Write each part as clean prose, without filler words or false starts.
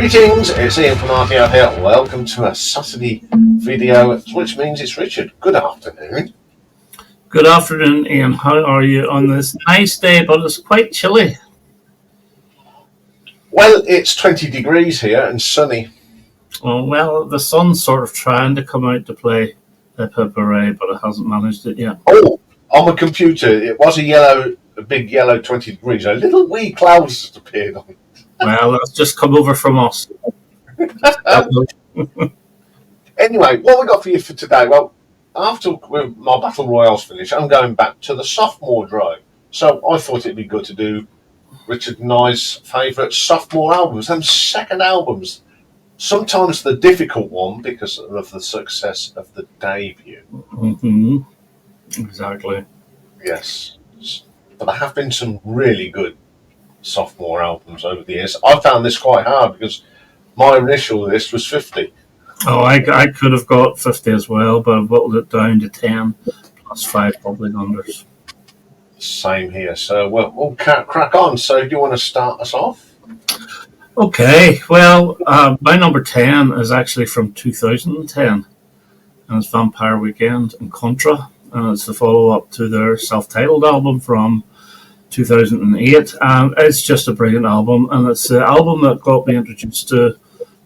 Greetings, it's Ian from RTO here. Welcome to a Saturday video, which means it's Richard. Good afternoon. Good afternoon, Ian. How are you on this nice day, but it's quite chilly? Well, it's 20 degrees here and sunny. Oh, well, the sun's sort of trying to come out to play a parade, but it hasn't managed it yet. Oh, on my computer, it was a big yellow 20 degrees. A little wee cloud just appeared on it. Well, that's just come over from us. Anyway, what we got for you for today? Well, after my Battle Royale's finished, I'm going back to the sophomore drive. So I thought it'd be good to do Richard and I's favourite sophomore albums, them second albums. Sometimes the difficult one because of the success of the debut. Mm-hmm. Exactly. Yes. But there have been some really good sophomore albums over the years. I found this quite hard because my initial list was 50. Oh, I could have got 50 as well, but I've whittled it down to 10 plus 5 public unders. Same here. So we'll crack on. So do you want to start us off? Okay, well, my number 10 is actually from 2010, and it's Vampire Weekend and Contra, and it's the follow-up to their self-titled album from 2008, and it's just a brilliant album, and it's the album that got me introduced to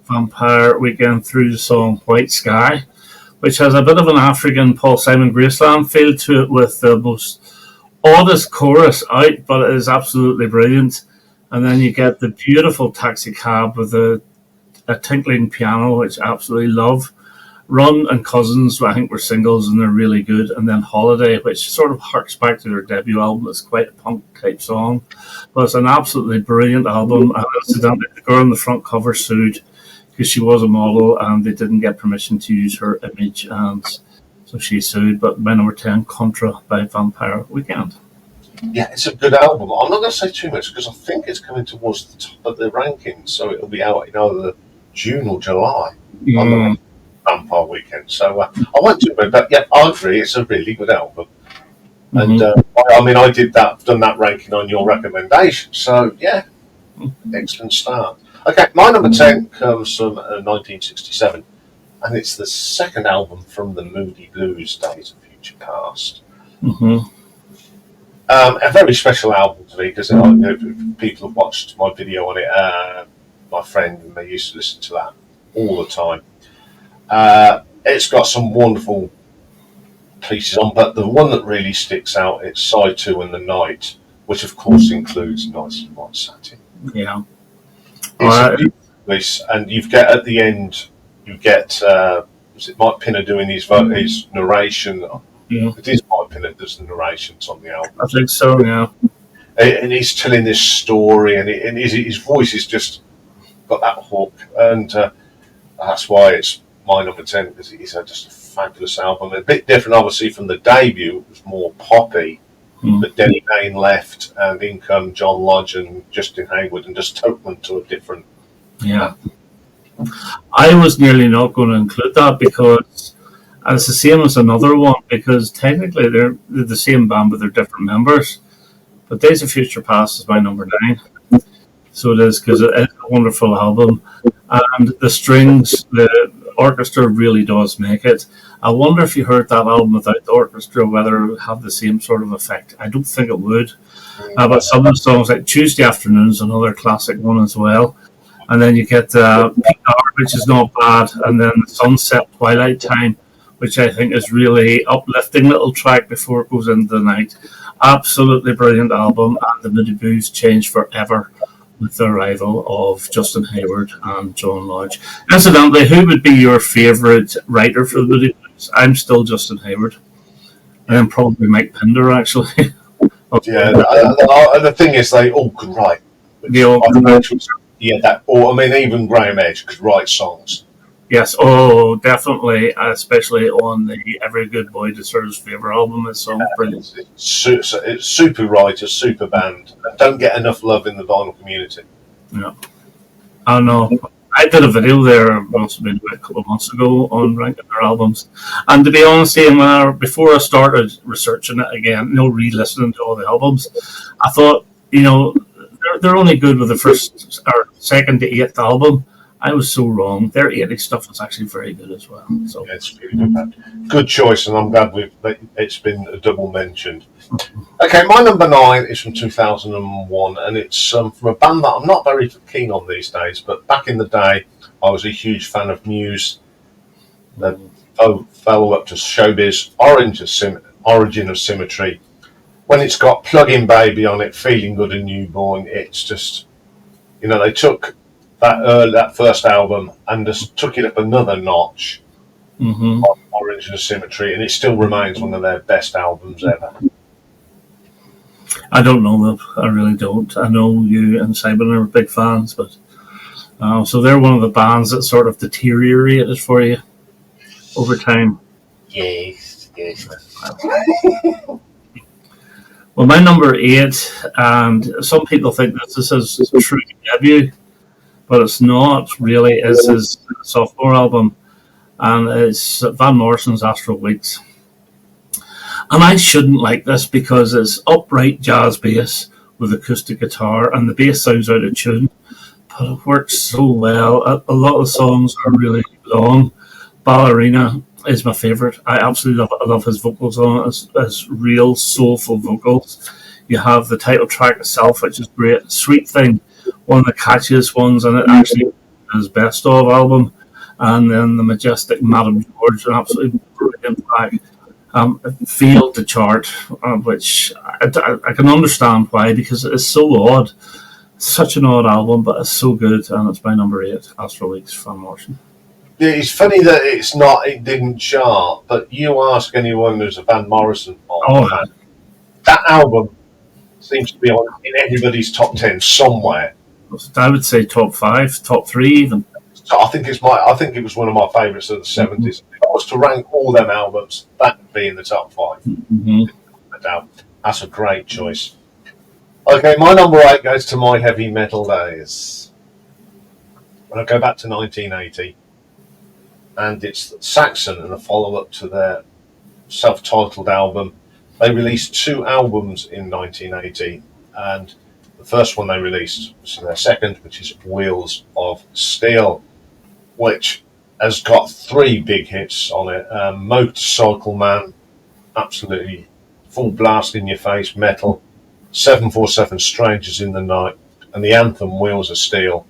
Vampire Weekend through the song White Sky, which has a bit of an African Paul Simon Graceland feel to it with the most oddest chorus out, but it is absolutely brilliant. And then you get the beautiful Taxi Cab with a tinkling piano, which I absolutely love. Run and Cousins, I think, were singles and they're really good. And then Holiday, which sort of harks back to their debut album. It's quite a punk type song, but it's an absolutely brilliant album. And incidentally, the girl on the front cover sued because she was a model and they didn't get permission to use her image, and so she sued. But my number 10, Contra by Vampire Weekend. Yeah, it's a good album. I'm not going to say too much because I think it's coming towards the top of the rankings, so it'll be out in either June or July on the Vampire Weekend. So I won't do it, but yeah, I agree. It's a really good album, and I mean, I've done that ranking on your recommendation. So yeah, excellent start. Okay, my number 10 comes from 1967, and it's the second album from the Moody Blues Days of Future Past. Mm-hmm. A very special album to me because people have watched my video on it. My friend and they used to listen to that all the time. It's got some wonderful pieces on, but the one that really sticks out is Side 2 and The Night, which of course includes Nice and White Satin. Yeah. It's and you get at the end, you get was it Mike Pinner doing his narration? Yeah. It is Mike Pinner that does the narrations on the album. I think so, yeah. And he's telling this story, and his voice has just got that hook, and that's why it's my number 10, because it's just a fabulous album. A bit different, obviously, from the debut. It was more poppy, but Denny Payne left, and in come John Lodge and Justin Hayward, and just took them to a different... Yeah. I was nearly not going to include that because... And it's the same as another one because technically they're the same band but they're different members. But Days of Future Past is my number 9. So it is because it's a wonderful album. And the strings, the orchestra really does make it. I wonder if you heard that album without the orchestra, whether it would have the same sort of effect. I don't think it would. But some of the songs like Tuesday Afternoon is another classic one as well. And then you get Peak Hour, which is not bad. And then Sunset Twilight Time, which I think is really uplifting little track before it goes into the night. Absolutely brilliant album, and the Moody Blues changed forever with the arrival of Justin Hayward and John Lodge. Incidentally, who would be your favourite writer for the Moody Blues? I'm still Justin Hayward, and then probably Mike Pinder, actually. Yeah, the thing is, they all could write. Even Graham Edge could write songs. Yes, oh, definitely, especially on the Every Good Boy Deserves Favour album. It's so brilliant. It's super writers, super band. Don't get enough love in the vinyl community. Yeah. I know. I did a video there, must have been a couple of months ago, on ranking their albums. And to be honest, Ian, before I started researching it again, re-listening to all the albums, I thought, they're only good with the first or second to eighth album. I was so wrong. Their 80s stuff was actually very good as well. So Yeah, it's really good, man. Good choice, and I'm glad it's been a double mentioned. Okay, my number 9 is from 2001, and it's from a band that I'm not very keen on these days, but back in the day, I was a huge fan of Muse. The follow-up to Showbiz, Origin of Symmetry. When it's got Plug-in Baby on it, Feeling Good and Newborn, it's just, they took that first album and just took it up another notch on Origin of Symmetry, and it still remains one of their best albums ever. I don't know them. I really don't. I know you and Simon are big fans, but so they're one of the bands that sort of deteriorated for you over time. Yes. Well, my number 8, and some people think this is his true debut, but it's not really. It's his sophomore album, and it's Van Morrison's Astral Weeks. And I shouldn't like this because it's upright jazz bass with acoustic guitar, and the bass sounds out of tune, but it works so well. A lot of the songs are really long. Ballerina is my favourite. I absolutely love it. I love his vocals on it, as real soulful vocals. You have the title track itself, which is great. Sweet Thing, one of the catchiest ones, and it actually is his best of album. And then the majestic Madame George, an absolutely brilliant track. Failed to chart, which I can understand why, because it is so odd. It's such an odd album, but it's so good, and it's my number 8, Astral Weeks, Van Morrison. Yeah, it's funny that it didn't chart, but you ask anyone who's a Van Morrison fan, that album seems to be in everybody's top 10 somewhere. I would say top 5, top 3 even. So I think it was one of my favourites of the 70s. If I was to rank all them albums, that would be in the top 5. That's a great choice. Okay, my number 8 goes to my heavy metal days. When I go back to 1980, and it's Saxon and a follow-up to their self-titled album. They released 2 albums in 1980, and the first one they released was their second, which is Wheels of Steel, which has got 3 big hits on it. Motorcycle Man, absolutely full blast in your face metal. 747 Strangers in the Night, and the anthem Wheels of Steel.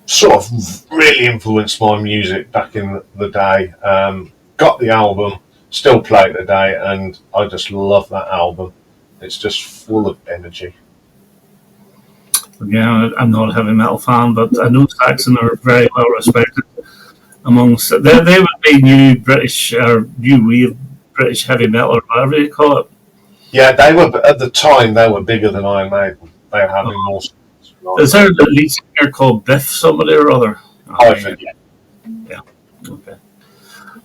Sort of really influenced my music back in the day. Got the album, still play it today, and I just love that album. It's just full of energy. Yeah, I'm not a heavy metal fan, but I know Saxon are very well respected amongst. They would be new British or new wave British heavy metal, or whatever you call it. Yeah, they were at the time. They were bigger than Iron Maiden. They were having more. Is there a lead singer called Biff somebody or other? I think, yeah. Yeah. Okay.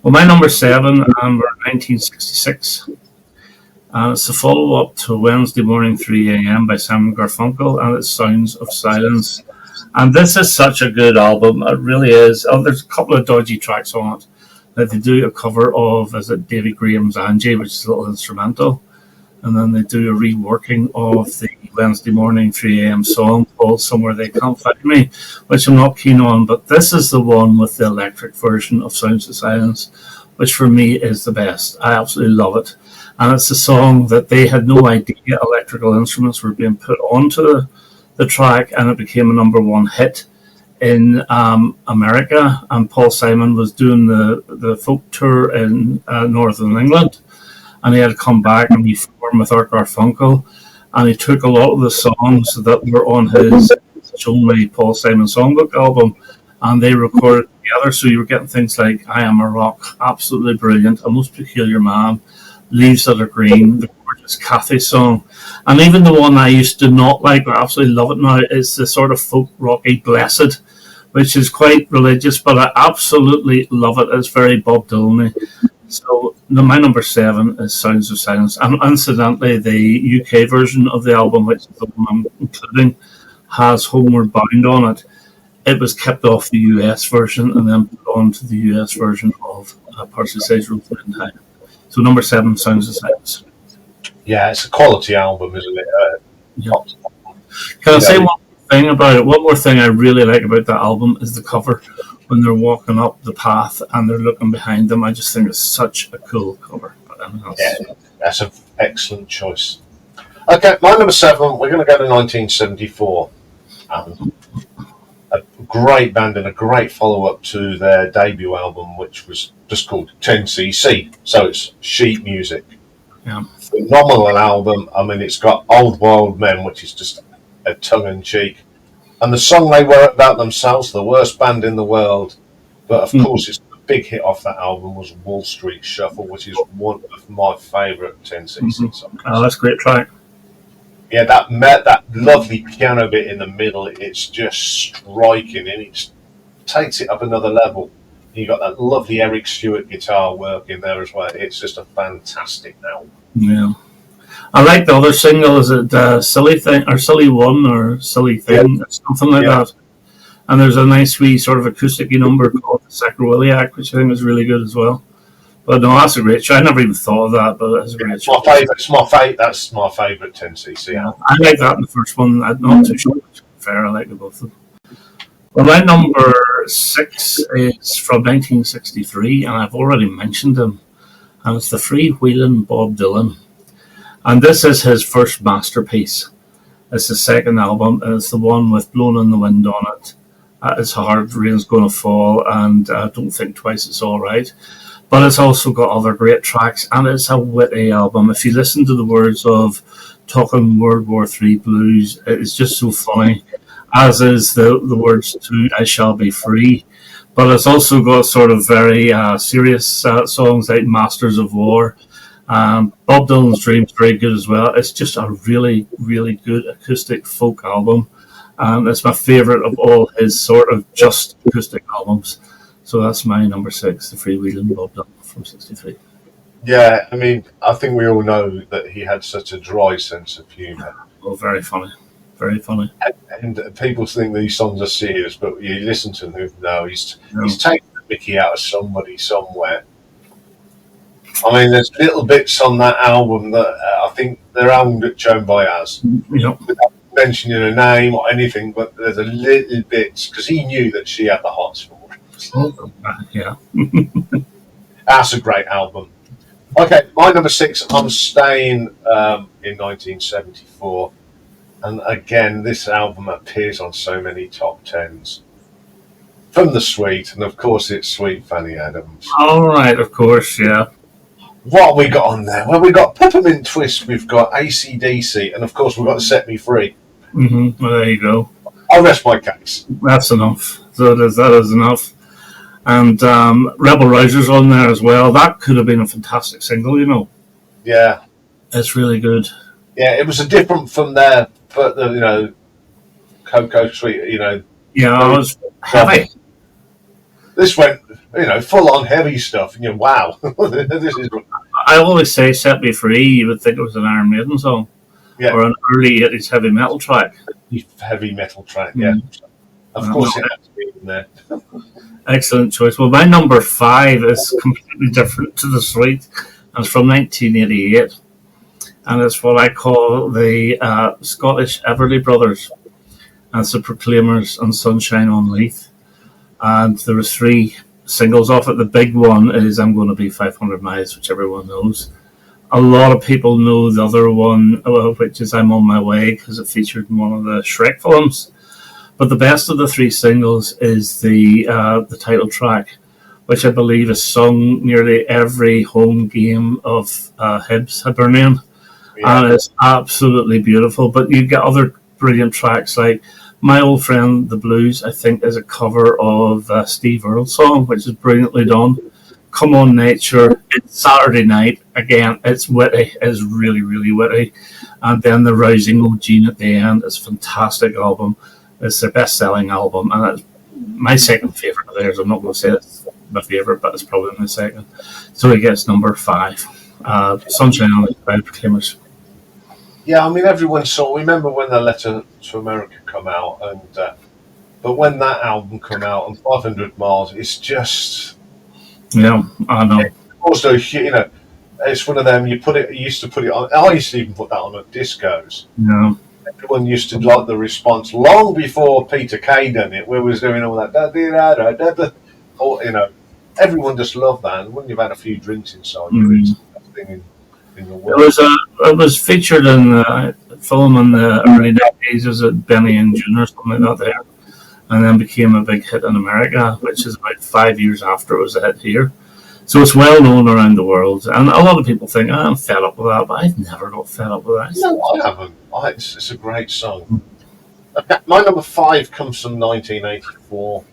Well, my number 7, and we're 1966. And it's the follow-up to Wednesday Morning 3 a.m. by Simon Garfunkel, and it's Sounds of Silence. And this is such a good album. It really is. Oh, there's a couple of dodgy tracks on it. That they do a cover of, is it David Graham's Angie, which is a little instrumental. And then they do a reworking of the Wednesday Morning 3 a.m. song called Somewhere They Can't Find Me, which I'm not keen on. But this is the one with the electric version of Sounds of Silence, which for me is the best. I absolutely love it. And it's a song that they had no idea electrical instruments were being put onto the track, and it became a number 1 hit in America. And Paul Simon was doing the folk tour in Northern England, and he had to come back and reform with Art Garfunkel, and he took a lot of the songs that were on his only Paul Simon Songbook album, and they recorded together. So you were getting things like I Am a Rock, absolutely brilliant, A Most Peculiar Man, Leaves That Are Green, the gorgeous Kathy song, and even the one I used to not like, but I absolutely love it now, is the sort of folk rocky Blessed, which is quite religious, but I absolutely love it. It's very Bob Dylan-y. So my number 7 is Sounds of Silence. And incidentally, the UK version of the album, which is the one I'm including, has Homeward Bound on it. It was kept off the US version and then put onto the US version of Parsley, Sage, Rosemary and Thyme. So number 7, Sounds of Silence. Yeah, it's a quality album, isn't it? Yeah. Can I say one thing about it. One more thing I really like about that album is the cover when they're walking up the path and they're looking behind them. I just think it's such a cool cover. Yeah, that's an excellent choice. Okay, my number 7, we're going to go to 1974. A great band and a great follow-up to their debut album, which was just called 10cc. So it's sheet music. Yeah. Phenomenal album. I mean, it's got Old Wild Men, which is just a tongue-in-cheek. And the song they were about themselves, the worst band in the world. But, of course, it's the big hit off that album was Wall Street Shuffle, which is one of my favourite 10cc songs. Oh, that's a great track. Yeah, that lovely piano bit in the middle, it's just striking, and it takes it up another level. You got that lovely Eric Stewart guitar work in there as well. It's just a fantastic album. Yeah. I like the other single. Is it Silly Thing or Silly One or Silly Thing? Yeah. Something like that. And there's a nice wee sort of acoustic number called the Sacroiliac, which I think is really good as well. But no, that's a great show. I never even thought of that, but it's a great show. That's my favourite 10cc. Yeah, I like that in the first one. I'm not too sure. Fair, I like the both of them. Well, my number 6 is from 1963, and I've already mentioned him. And it's the Freewheelin' Bob Dylan. And this is his first masterpiece. It's the second album, and it's the one with Blowin' in the Wind on it. It's hard, rain's gonna fall, and Don't Think Twice, It's All Right. But it's also got other great tracks, and it's a witty album. If you listen to the words of Talking World War III Blues, it's just so funny, as is the words to I Shall Be Free. But it's also got sort of very serious songs like Masters of War. Bob Dylan's Dream's very good as well. It's just a really, really good acoustic folk album. And it's my favourite of all his sort of just acoustic albums. So that's my number 6, the Freewheelin' Bob Dylan from 63. Yeah, I mean, I think we all know that he had such a dry sense of humour. Oh, very funny. Very funny. And people think these songs are serious, but you listen to them, no, he's taking the mickey out of somebody somewhere. I mean, there's little bits on that album that I think they're owned at Joan Baez. Yep. Without mentioning a name or anything, but there's a little bits, because he knew that she had the hots for him. Oh, yeah. That's a great album. Okay, my number 6, I'm staying in 1974. And again, this album appears on so many top 10s. From the Sweet, and of course it's Sweet Fanny Adams. All right, of course, yeah. What have we got on there? Well, we've got Peppermint Twist, we've got AC/DC, and of course we've got Set Me Free. Mm-hmm. Well, there you go. I'll rest my case. That's enough. So that is enough. And Rebel Rouser's on there as well. That could have been a fantastic single, you know. Yeah. It's really good. Yeah, it was a different from their, but the, you know, Cocoa Sweet, you know. Yeah, it was heavy. This went, you know, full on heavy stuff. And you're, wow. This is. I always say Set Me Free, you would think it was an Iron Maiden song. Yeah. Or an early 80s heavy metal track. Heavy metal track, yeah. Of course it has to be in there. Excellent choice. Well, my number 5 is completely different to the Sweet. And it's from 1988. And it's what I call the Scottish Everly Brothers. And it's the Proclaimers and Sunshine on Leith. And there was 3 singles off it. The big one is I'm Going to Be 500 Miles, which everyone knows. A lot of people know the other one, which is I'm On My Way, because it featured in one of the Shrek films. But the best of the 3 singles is the title track, which I believe is sung nearly every home game of Hibs, Hibernian. Yeah. And it's absolutely beautiful. But you get other brilliant tracks like My Old Friend The Blues, I think, is a cover of Steve Earle's song, which is brilliantly done. Come On Nature, it's Saturday Night. Again, it's witty. It's really, really witty. And then the rousing Old Gene at the end is a fantastic album. It's their best-selling album, and it's my second favourite of theirs. I'm not going to say it's my favourite, but it's probably my second. So it gets number 5. Sunshine on the by the Proclaimers. Yeah, I mean, everyone saw. Remember when the Letter to America come out, and but when that album come out and 500 Miles, it's just. Yeah, I know. Also, you know, it's one of them. You used to put it on. I used to even put that on at discos. Yeah. everyone used to like the response long before Peter Kay done it. We was doing all that, or, everyone just loved that. And when you've had a few drinks inside you, it's the best thing in the world. It was featured in a film in the early 90s. Was it Benny and June or something like that there? And then became a big hit in America, which is about 5 years after it was a hit here. So it's well known around the world. And a lot of people think, I'm fed up with that, but I've never got fed up with that. No, I haven't. It's a great song. Okay, my number 5 comes from 1984,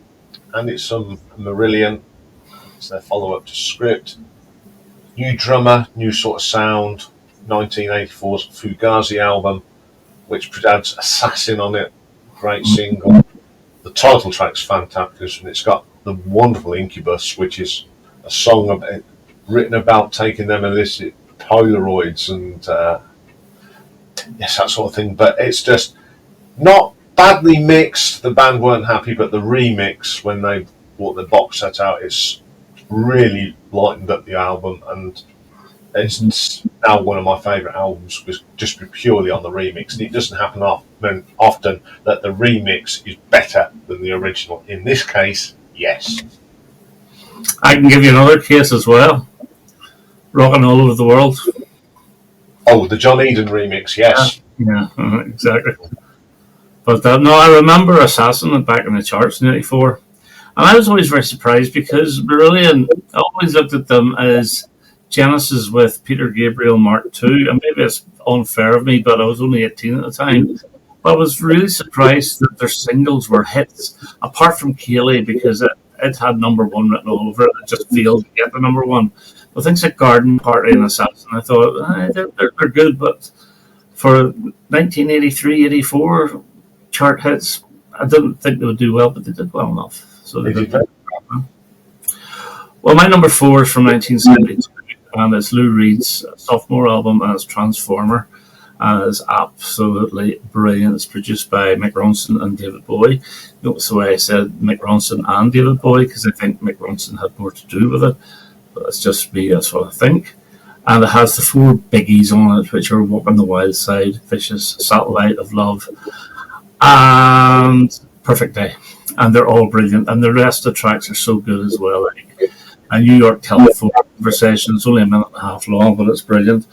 and it's Marillion. It's their follow-up to Script. New drummer, new sort of sound. 1984's Fugazi album, which adds Assassin on it. Great single. The title track's fantastic, and it's got the wonderful Incubus, which is a song written about taking them illicit Polaroids and yes, that sort of thing. But it's just not badly mixed. The band weren't happy, but the remix, when they brought the box set out, it's really lightened up the album, and it's now one of my favourite albums, just purely on the remix. And it doesn't happen often that the remix is better than the original. In this case, yes. I can give you another case as well. Rockin' All Over the World. Oh, the John Eden remix, yes. Yeah, exactly. But no, I remember Assassin back in the charts in '84. And I was always very surprised because Marillion, I always looked at them as Genesis with Peter Gabriel Mark II, and maybe it's unfair of me, but I was only 18 at the time. But I was really surprised that their singles were hits, apart from Kayleigh, because it had number one written all over it. It just failed to get the number one. But things like Garden Party and Assassin, I thought, they're good, but for 1983, 84 chart hits, I didn't think they would do well, but they did well enough. So they did. Well, my number 4 is from 1972. And it's Lou Reed's sophomore album, and it's Transformer. And it's absolutely brilliant. It's produced by Mick Ronson and David Bowie. Notice the way I said Mick Ronson and David Bowie, because I think Mick Ronson had more to do with it. But it's just me, that's what I think. And it has the 4 biggies on it, which are Walking the Wild Side, Vicious, Satellite of Love, and Perfect Day. And they're all brilliant. And the rest of the tracks are so good as well. Like a New York telephone conversation. It's only a minute and a half long, but it's brilliant.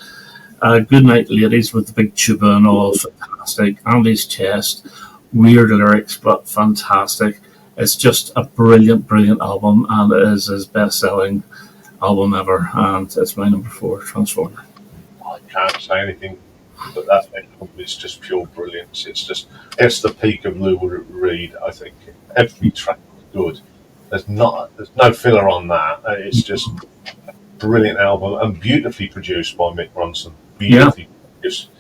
Good Night Ladies with the big tuba and all, fantastic. Andy's Chest, weird lyrics, but fantastic. It's just a brilliant, brilliant album, and it is his best-selling album ever, and it's my number 4, Transformer. I can't say anything, but that album is just pure brilliance. It's the peak of Lou Reed, I think. Every track is good. There's no filler on that. It's just a brilliant album and beautifully produced by Mick Ronson. Beautifully produced.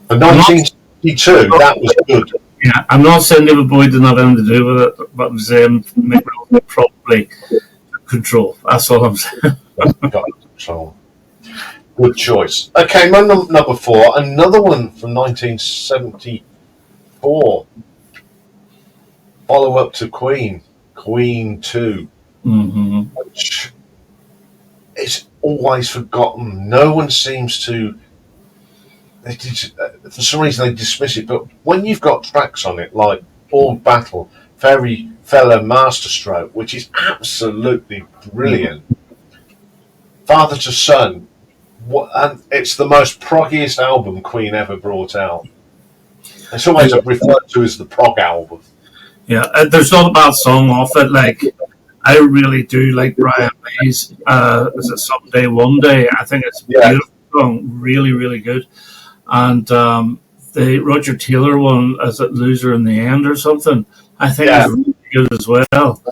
For 1972, that was good. Yeah, I'm not saying David Bowie didn't have anything to do with it, but I'm saying Mick Ronson probably control. That's all I'm saying. Got control. Good choice. Okay, my number 4, another one from 1974. Follow up to Queen 2, which is always forgotten. No one seems to. For some reason, they dismiss it. But when you've got tracks on it like All Battle, Fairy Fella Masterstroke, which is absolutely brilliant, Father to Son, and it's the most proggiest album Queen ever brought out. It's always referred to as the prog album. Yeah, there's not a bad song off it. Like, I really do like Brian May's is it Someday One Day? I think it's a beautiful song, really, really good. And the Roger Taylor one, is it Loser in the End or something? I think it's really good as well.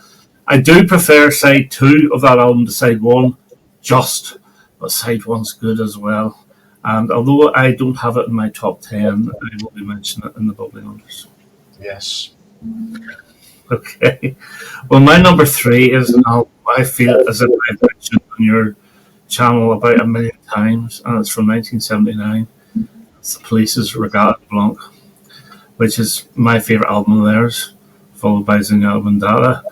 I do prefer side 2 of that album to side 1, but side 1's good as well. And although I don't have it in my top 10, I will be mentioning it in the Bubbling Unders. Yes. Okay. Well, my number 3 is an album I feel as if I've mentioned on your channel about a million times, and it's from 1979. It's The Police's Regatta Blanc, which is my favourite album of theirs, followed by Zinga Bandada.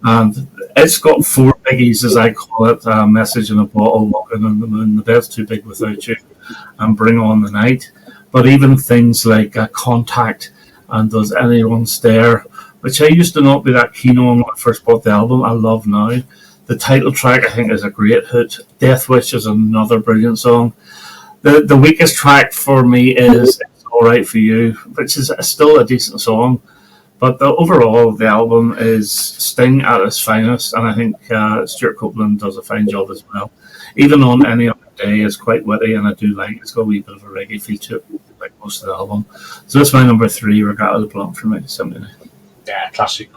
And it's got 4 biggies, as I call it: Message in a Bottle, Walking on the Moon, The Bed's Too Big Without You, and Bring On the Night. But even things like Contact and Does Anyone Stare, which I used to not be that keen on when I first bought the album, I love now. The title track, I think, is a great hit. Death Wish is another brilliant song. The weakest track for me is It's Alright For You, which is still a decent song. But overall, the album is Sting at its finest, and I think Stuart Copeland does a fine job as well. Even on Any Other Day, it's quite witty, and I do like it. It's got a wee bit of a reggae feel to it, like most of the album. So that's my number 3, Regatta de Blanc from 1979. Yeah, classic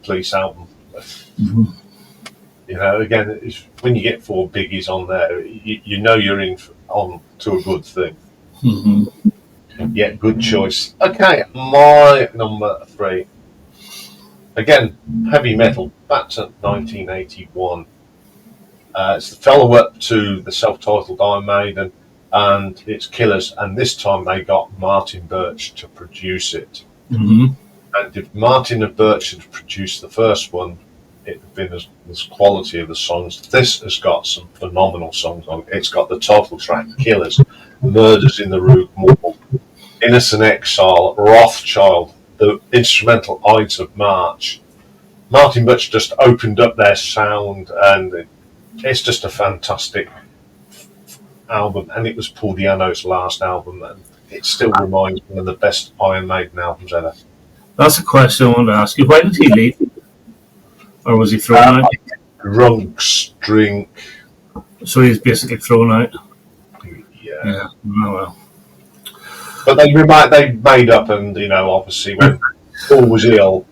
Police album. Mm-hmm. You know, again, when you get 4 biggies on there, you know you're on to a good thing. Mm-hmm. Yeah, good choice. Okay, my number 3. Again, heavy metal. Back to 1981. It's the follow-up to the self-titled Iron Maiden, and it's Killers. And this time they got Martin Birch to produce it. Mm-hmm. And if Martin and Birch had produced the first one, it would have been as quality of the songs. This has got some phenomenal songs on it. It's got the title track, Killers, Murders in the Rue Morgue, Innocent Exile, Rothschild, the instrumental Ides of March. Martin Birch just opened up their sound, and it's just a fantastic album. And it was Paul Di'Anno's last album, and it still remains one of the best Iron Maiden albums ever. That's a question I wanted to ask you. Why did he leave? Or was he thrown out? Drunks, drink. So he's basically thrown out? Yeah. Oh, well. But they made up, and obviously when Paul was ill,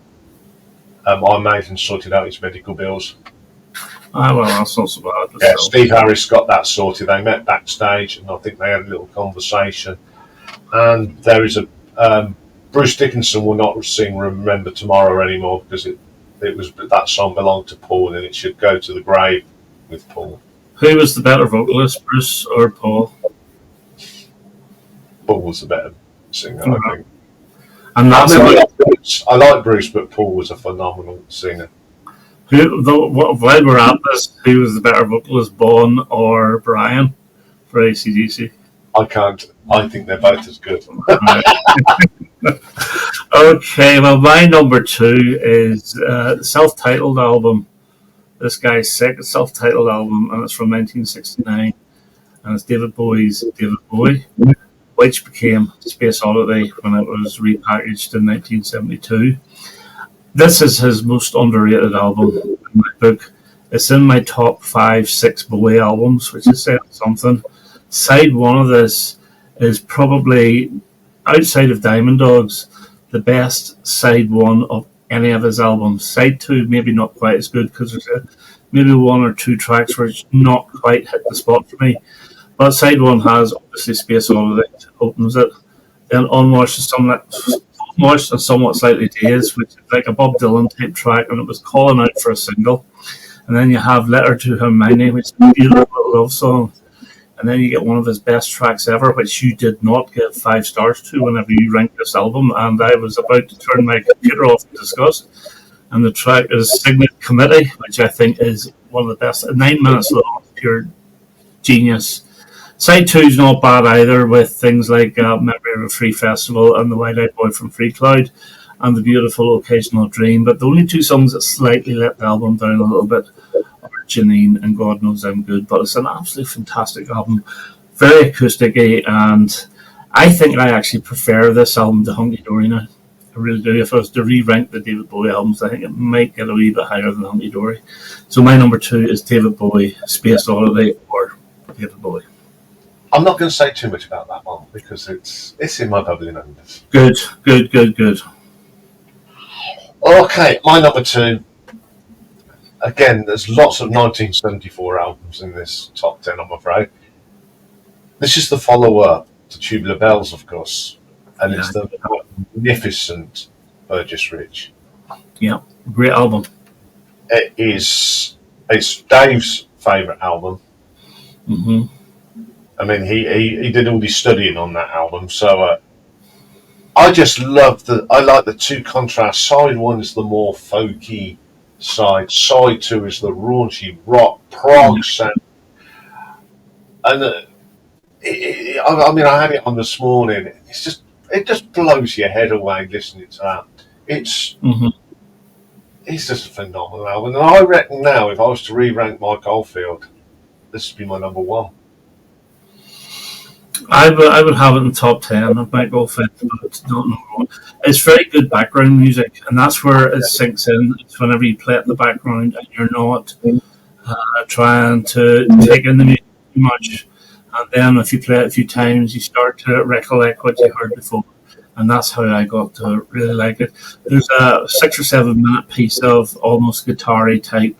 Iron Maiden sorted out his medical bills. Well, that's not so bad. Yeah, Steve Harris got that sorted. They met backstage, and I think they had a little conversation. And there is Bruce Dickinson will not sing "Remember Tomorrow" anymore because that song belonged to Paul, and it should go to the grave with Paul. Who was the better vocalist, Bruce or Paul? Paul was the better singer, I think. And I like Bruce, but Paul was a phenomenal singer. While we're at this, who was the better vocalist, Bon or Brian for AC/DC? I think they're both as good. Okay, well, my number 2 is the self-titled album. This guy's second self-titled album, and it's from 1969, and it's David Bowie's David Bowie, which became Space Oddity when it was repackaged in 1972. This is his most underrated album in my book. It's in my top 5-6 Bowie albums, which is saying something. Side 1 of this is probably, outside of Diamond Dogs, the best side 1 of any of his albums. Side 2, maybe not quite as good because there's maybe 1 or 2 tracks which not quite hit the spot for me. But side 1 has obviously Space Oddity, opens it. Then Unwashed and Somewhat Slightly Dazed, which is like a Bob Dylan type track, and it was calling out for a single. And then you have Letter to Hermione, which is a beautiful love song. And then you get one of his best tracks ever, which you did not give 5 stars to whenever you ranked this album. And I was about to turn my computer off in disgust. And the track is Signet Committee, which I think is one of the best. 9 minutes long, pure genius. Side 2 is not bad either, with things like Memory of a Free Festival and The Wide-Eyed Boy from Free Cloud and The Beautiful Occasional Dream. But the only 2 songs that slightly let the album down a little bit are Janine and God Knows I'm Good. But it's an absolutely fantastic album, very acoustic-y, and I think I actually prefer this album to Hunky Dory now. I really do. If I was to re-rank the David Bowie albums, I think it might get a wee bit higher than Hunky Dory. So my number 2 is David Bowie, Space Oddity, or David Bowie. I'm not going to say too much about that one because it's in my bubbly numbers. Good. Okay, my number 2. Again, there's lots of 1974 albums in this top 10, I'm afraid. This is the follow-up to Tubular Bells, of course, and it's the magnificent Burgess Ridge. Yeah, great album. It's Dave's favourite album. Mm-hmm. I mean, he did all his studying on that album, so I just love I like the 2 contrasts. Side 1 is the more folky side. Side 2 is the raunchy rock prog sound. And I mean, I had it on this morning. It just blows your head away listening to that. It's Mhm. it's just a phenomenal album. And I reckon now, if I was to re-rank Mike Oldfield, this would be my number one. I would have it in the top 10 of my Oldfield, but it's not number one. It's very good background music, and that's where it sinks in. It's whenever you play it in the background and you're not trying to take in the music too much. And then if you play it a few times, you start to recollect what you heard before. And that's how I got to really like it. There's a 6 or 7 minute piece of almost guitar-y type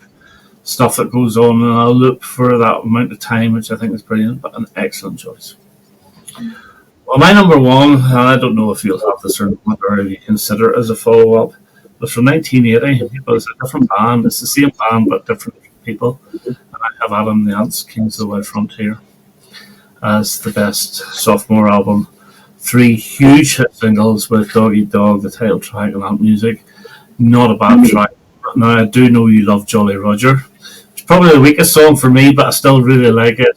stuff that goes on, and I'll look for that amount of time, which I think is brilliant, but an excellent choice. Well, my number one, and I don't know if you'll have this or not, or if you consider it as a follow-up, was from 1980. But it's a different band. It's the same band, but different people. And I have Adam and the Ants, Kings of the Wild Frontier, as the best sophomore album. 3 huge hit singles with Dog Eat Dog, the title track, and that music. Not a bad track. Now, I do know you love Jolly Roger. It's probably the weakest song for me, but I still really like it.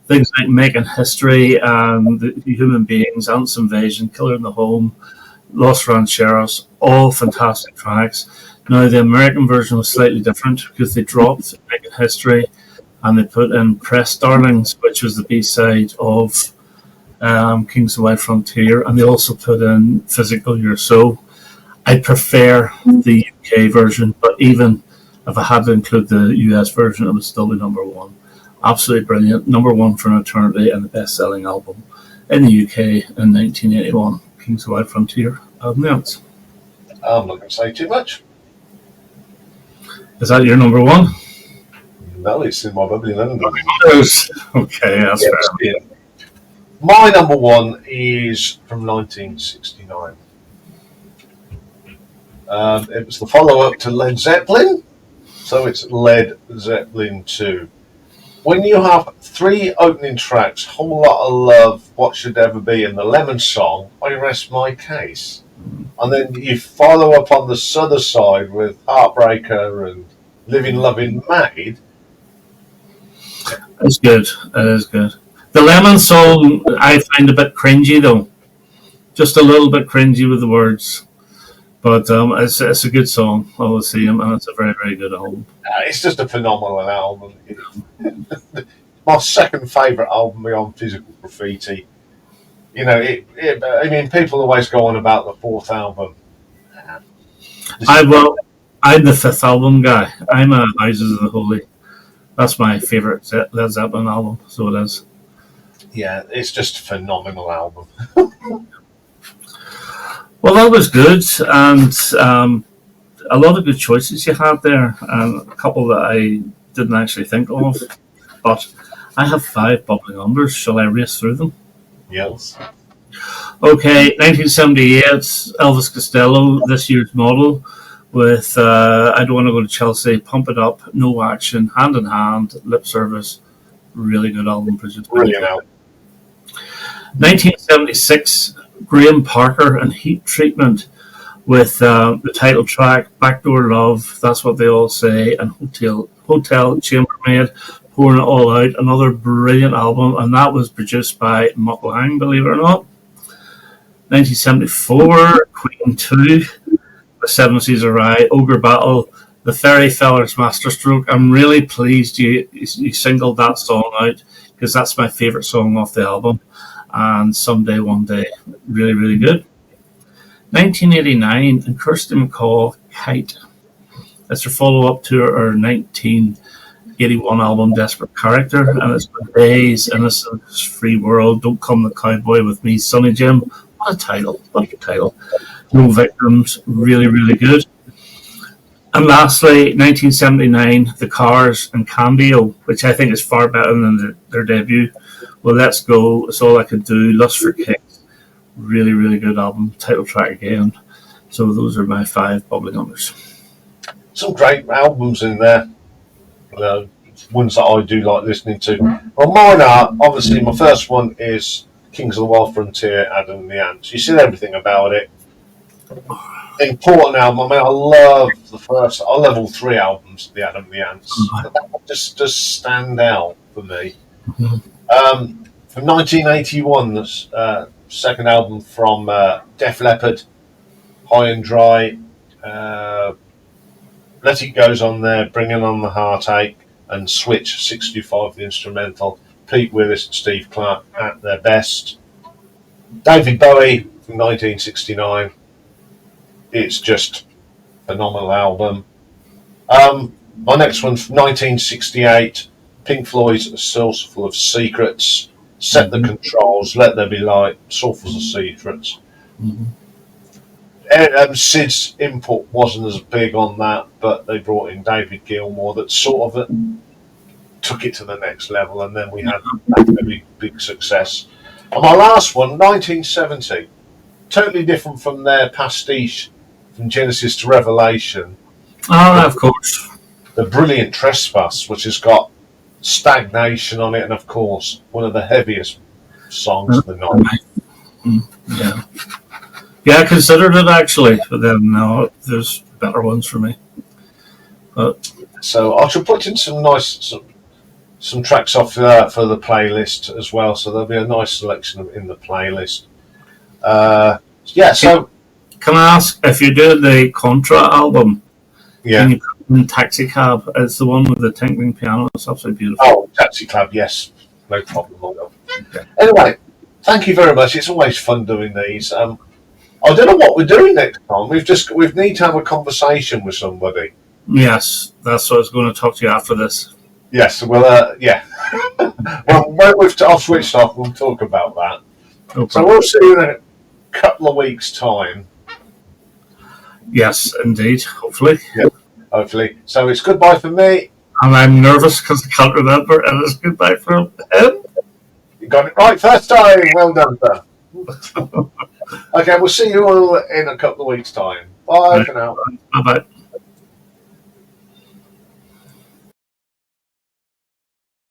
Things like Making History and the Human Beings, Ants Invasion, Killer in the Home, Lost Rancheros, all fantastic tracks. Now, the American version was slightly different because they dropped Making History and they put in Press Darlings, which was the B-side of Kings of the Wild Frontier, and they also put in Physical You're So. I prefer the UK version, but even if I had to include the US version, it would still be number one. Absolutely brilliant. Number one for an eternity and the best-selling album in the UK in 1981. Kings of the Wild Frontier. I'm not going to say too much. Is that your number one? No, it's in my bubbly London. Okay, that's fair. Yeah. My number one is from 1969. It was the follow-up to Led Zeppelin, so it's Led Zeppelin 2. When you have 3 opening tracks, Whole Lot of Love, What Should Ever Be, and the Lemon Song, I rest my case. And then you follow up on the other side with Heartbreaker and Living Loving Maid. It's good. It is good. The Lemon Song I find a bit cringy though, just a little bit cringy with the words. But it's a good song, obviously, and it's a very, very good album. It's just a phenomenal album. My second favourite album beyond Physical Graffiti. You know, I mean, people always go on about the 4th album. I'm the 5th album guy. I'm a Houses of the Holy. That's my favourite Led Zeppelin album, so it is. Yeah, it's just a phenomenal album. Well, that was good, and a lot of good choices you had there, and a couple that I didn't actually think of. But I have 5 bubbling unders. Shall I race through them? Yes. Okay, 1978, Elvis Costello, this year's model, with I Don't Want to Go to Chelsea, Pump It Up, No Action, Hand in Hand, Lip Service. Really good album. Brilliant album. 1976, Graham Parker and Heat Treatment, with the title track Backdoor Love, That's What They All Say, and Hotel Chambermaid, Pouring It All Out. Another brilliant album, and that was produced by Mutt Lange, believe it or not. 1974, Queen 2, The Seven Seas of Rye, Ogre Battle, The Fairy Feller's Masterstroke. I'm really pleased you singled that song out, because that's my favourite song off the album. And Someday, One Day, really, really good. 1989, and Kirsty MacColl, Kite. It's her follow-up to her 1981 album, Desperate Character, and it's for Days, Innocence, Free World, Don't Come the Cowboy with Me, Sonny Jim. What a title, what a title. No Victims, really, really good. And lastly, 1979, The Cars and Cambio, which I think is far better than their debut. Well, Let's Go, It's All I Could Do, Lust for Kicks. Really, really good album. Title track again. So those are my 5 bubbly numbers. Some great albums in there. Ones that I do like listening to. Well, mine are, obviously, my first one is Kings of the Wild Frontier, Adam and the Ants. You said everything about it. Important album. I mean, I love all 3 albums of the Adam and the Ants. That just stand out for me. Mm-hmm. From 1981, the second album from Def Leppard, High and Dry. Let It Go's on there, Bringing on the Heartache, and Switch 65, the instrumental. Pete Willis and Steve Clark at their best. David Bowie from 1969. It's just a phenomenal album. My next one's from 1968. Pink Floyd's A Source Full of Secrets. Set the Controls, Let There Be Light, Sources of Secrets. Sid's input wasn't as big on that, but they brought in David Gilmour that sort of took it to the next level, and then we had that big success. And my last one, 1970, totally different from their pastiche from Genesis to Revelation. Oh, of course. The brilliant Trespass, which has got Stagnation on it, and of course, one of the heaviest songs of the night. Yeah. Yeah, I considered it actually, but then no, there's better ones for me. But so I should put in some nice some tracks off for the playlist as well. So there'll be a nice selection in the playlist. Yeah. So can I ask if you did the Contra album? Yeah. Can you put in Taxi Cab? It's the one with the tinkling piano. It's absolutely beautiful. Oh, Taxi Cab. Yes, no problem. Okay. Anyway, thank you very much. It's always fun doing these. I don't know what we're doing next time. We need to have a conversation with somebody. Yes, that's what I was going to talk to you after this. Yes, well, yeah. Well, when I've switched off, we'll talk about that. No So we'll see you in a couple of weeks' time. Yes, indeed. Hopefully. Yeah, hopefully. So it's goodbye for me. And I'm nervous because I can't remember, and it's goodbye from him. You got it right first time. Well done, sir. Okay, we'll see you all in a couple of weeks' time. Bye for now. Bye-bye.